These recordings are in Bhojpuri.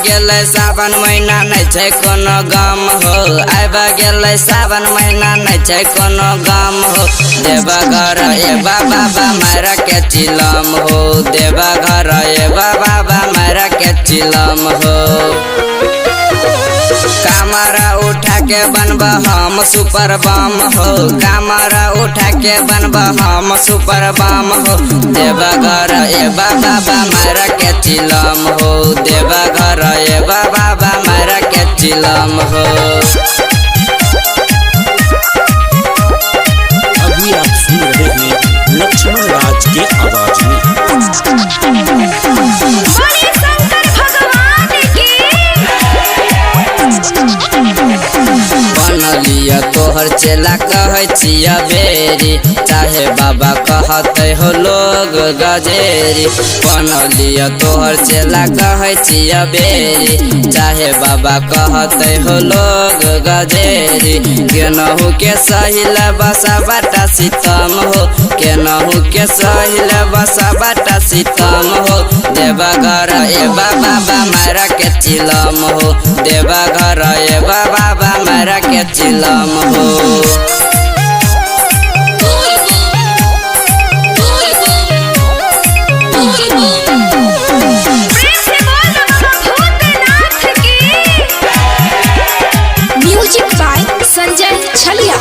गेलै सावन महीना नहीं छै कोनो गम हो। आबि गेलै सावन महीना नहीं छै कोनो गम हो। देवा घर एबा बाबा मारा के चिलम हो। देवा घर एबा बाबा मारा के चिलम हो। कामरा उठा के बनबा हम सुपर बम हो। कामरा उठा के बनबा हम सुपर बम हो। देवा घर एबा बाबा मारा के चिलम हो। देवा घर एबा बाबा मारा के चिलम हो। अभी आप सुन रहे हैं लक्ष्मण राज के आवाज में। बनलिया तोहर चेला कहै छिया बेरी। चाहे बाबा कहते हो लोग गजेरी। बनलिया तोहर चेला कहै छिया बेरी। चाहे बाबा कहते हो लोग गजेरी। केनहू के सहिल बसा बाटा सीतम हो। केनहू के सहिल बसा बाटा सीतम हो। देवा घर एबा बाबा मारा के चिलम हो। देवा घर एबा बाबा मारा के चिलम हो। म्यूजिक बाय संजय छलिया।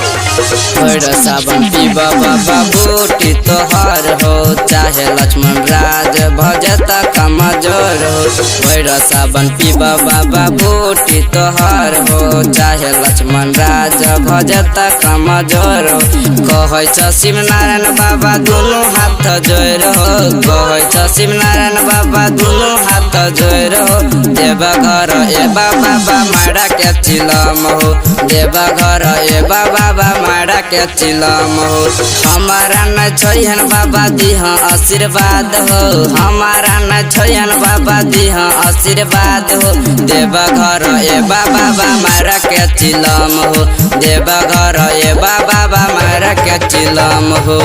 सावन पीबा बाबा बूटी तोहर हो। चाहे लक्ष्मण राज भजत कमजोर हो। सावन पीबा बाबा बूटी तोहर हो। चाहे लक्ष्मण राज भजत कमजोर हो। कहै छ शिव नारायण बाबा दुनू हाथ जोड़ हो। कहै छ शिव नारायण बाबा दुनू हाथ जोड़ हो। देवा घर एबा बाबा मारा के चिलम हो। देवा घर एबा बाबा मारा के चिलम हो। हमारा न छोयन बाबा दिह आशीर्वाद हो। हमारा न छोयन बाबा दिह आशीर्वाद हो। देवा घर एबा बाबा मारा के चिलम हो। देवा घर एबा बाबा मारा के चिलम हो।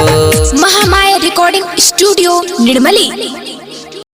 Mahamaya recording studio Nirmali.